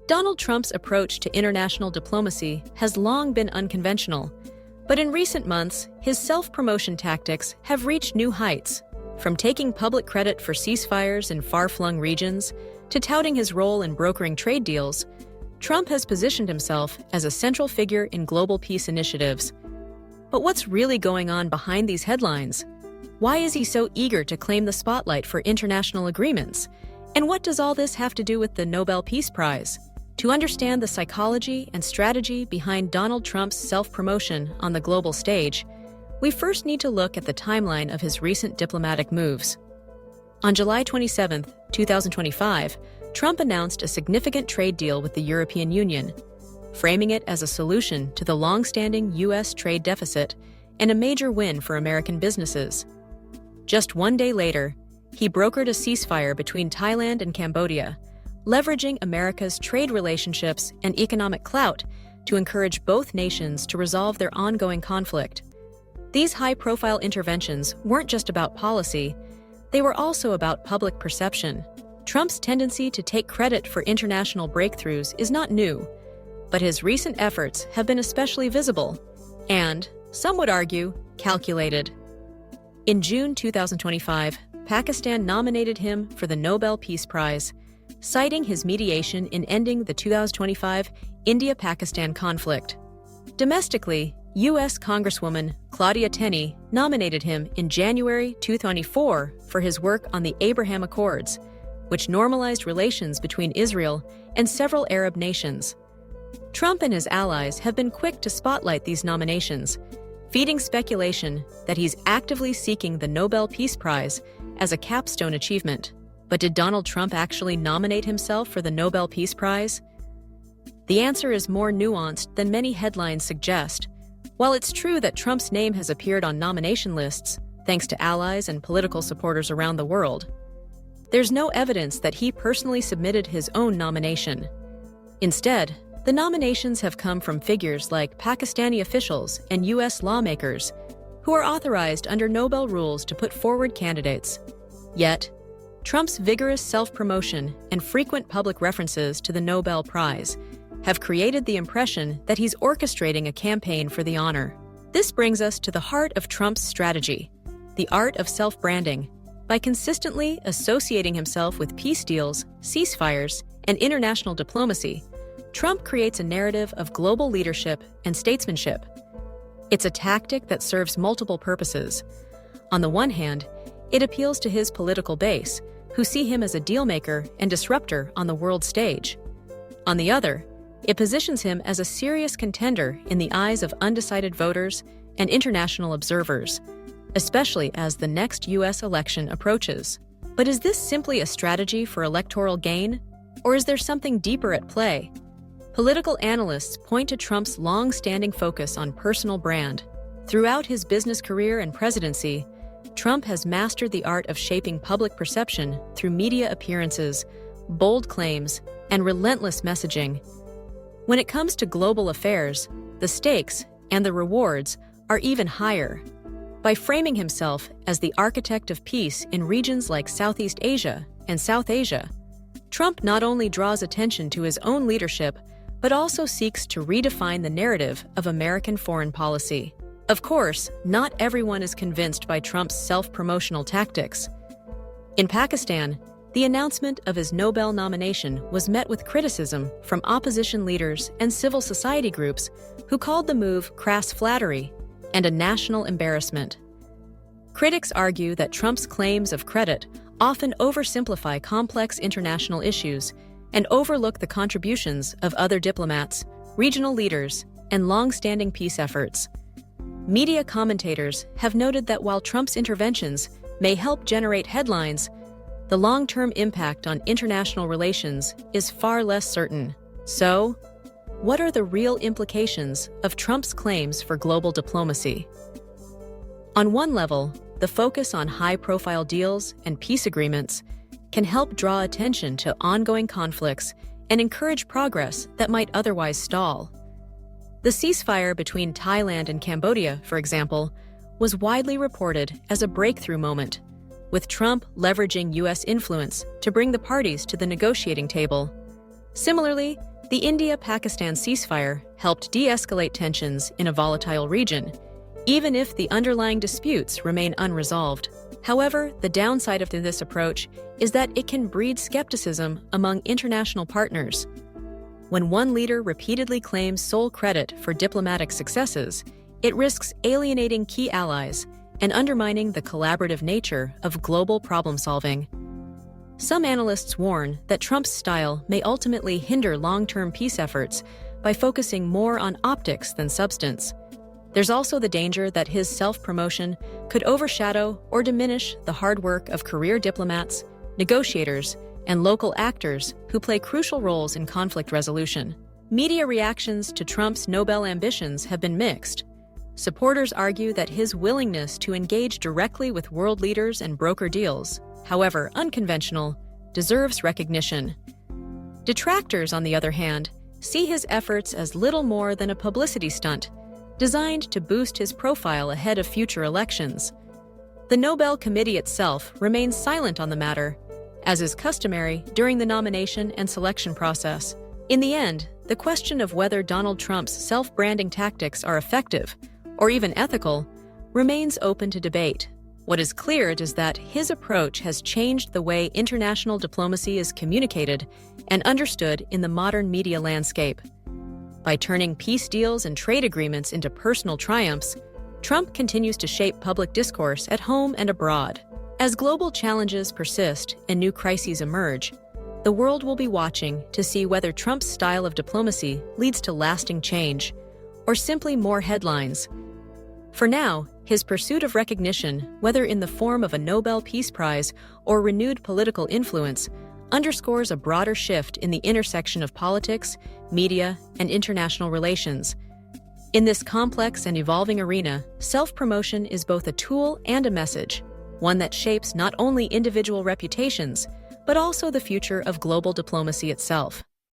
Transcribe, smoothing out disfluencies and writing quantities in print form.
Donald Trump's approach to international diplomacy has long been unconventional, but in recent months, his self-promotion tactics have reached new heights. From taking public credit for ceasefires in far-flung regions to touting his role in brokering trade deals, Trump has positioned himself as a central figure in global peace initiatives. But what's really going on behind these headlines? Why is he so eager to claim the spotlight for international agreements? And what does all this have to do with the Nobel Peace Prize? To understand the psychology and strategy behind Donald Trump's self-promotion on the global stage, we first need to look at the timeline of his recent diplomatic moves. On July 27, 2025, Trump announced a significant trade deal with the European Union, framing it as a solution to the long-standing U.S. trade deficit and a major win for American businesses. Just one day later, he brokered a ceasefire between Thailand and Cambodia, leveraging America's trade relationships and economic clout to encourage both nations to resolve their ongoing conflict. These high-profile interventions weren't just about policy, they were also about public perception. Trump's tendency to take credit for international breakthroughs is not new, but his recent efforts have been especially visible and, some would argue, calculated. In June 2025, Pakistan nominated him for the Nobel Peace Prize, citing his mediation in ending the 2025 India-Pakistan conflict. Domestically, U.S. Congresswoman Claudia Tenney nominated him in January 2024 for his work on the Abraham Accords, which normalized relations between Israel and several Arab nations. Trump and his allies have been quick to spotlight these nominations, feeding speculation that he's actively seeking the Nobel Peace Prize as a capstone achievement. But did Donald Trump actually nominate himself for the Nobel Peace Prize? The answer is more nuanced than many headlines suggest. While it's true that Trump's name has appeared on nomination lists, thanks to allies and political supporters around the world, there's no evidence that he personally submitted his own nomination. Instead, the nominations have come from figures like Pakistani officials and U.S. lawmakers, who are authorized under Nobel rules to put forward candidates. Yet, Trump's vigorous self-promotion and frequent public references to the Nobel Prize have created the impression that he's orchestrating a campaign for the honor. This brings us to the heart of Trump's strategy, the art of self-branding. By consistently associating himself with peace deals, ceasefires, and international diplomacy, Trump creates a narrative of global leadership and statesmanship. It's a tactic that serves multiple purposes. On the one hand, it appeals to his political base, who see him as a dealmaker and disruptor on the world stage. On the other, it positions him as a serious contender in the eyes of undecided voters and international observers, especially as the next U.S. election approaches. But is this simply a strategy for electoral gain, or is there something deeper at play? Political analysts point to Trump's long-standing focus on personal brand. Throughout his business career and presidency, Trump has mastered the art of shaping public perception through media appearances, bold claims, and relentless messaging. When it comes to global affairs, the stakes and the rewards are even higher. By framing himself as the architect of peace in regions like Southeast Asia and South Asia, Trump not only draws attention to his own leadership, but also seeks to redefine the narrative of American foreign policy. Of course, not everyone is convinced by Trump's self-promotional tactics. In Pakistan, the announcement of his Nobel nomination was met with criticism from opposition leaders and civil society groups who called the move crass flattery and a national embarrassment. Critics argue that Trump's claims of credit often oversimplify complex international issues and overlook the contributions of other diplomats, regional leaders, and long-standing peace efforts. Media commentators have noted that while Trump's interventions may help generate headlines, the long-term impact on international relations is far less certain. So, what are the real implications of Trump's claims for global diplomacy? On one level, the focus on high-profile deals and peace agreements can help draw attention to ongoing conflicts and encourage progress that might otherwise stall. The ceasefire between Thailand and Cambodia, for example, was widely reported as a breakthrough moment, with Trump leveraging U.S. influence to bring the parties to the negotiating table. Similarly, The India-Pakistan ceasefire helped de-escalate tensions in a volatile region, even if the underlying disputes remain unresolved. However, the downside of this approach is that it can breed skepticism among international partners. When one leader repeatedly claims sole credit for diplomatic successes, it risks alienating key allies and undermining the collaborative nature of global problem-solving. Some analysts warn that Trump's style may ultimately hinder long-term peace efforts by focusing more on optics than substance. There's also the danger that his self-promotion could overshadow or diminish the hard work of career diplomats, negotiators, and local actors who play crucial roles in conflict resolution. Media reactions to Trump's Nobel ambitions have been mixed. Supporters argue that his willingness to engage directly with world leaders and broker deals, however unconventional, deserves recognition. Detractors, on the other hand, see his efforts as little more than a publicity stunt designed to boost his profile ahead of future elections. The Nobel Committee itself remains silent on the matter, as is customary during the nomination and selection process. In the end, the question of whether Donald Trump's self-branding tactics are effective or even ethical remains open to debate. What is clear is that his approach has changed the way international diplomacy is communicated and understood in the modern media landscape. By turning peace deals and trade agreements into personal triumphs, Trump continues to shape public discourse at home and abroad. As global challenges persist and new crises emerge, the world will be watching to see whether Trump's style of diplomacy leads to lasting change or simply more headlines. For now, his pursuit of recognition, whether in the form of a Nobel Peace Prize or renewed political influence, underscores a broader shift in the intersection of politics, media, and international relations. In this complex and evolving arena, self-promotion is both a tool and a message, one that shapes not only individual reputations, but also the future of global diplomacy itself.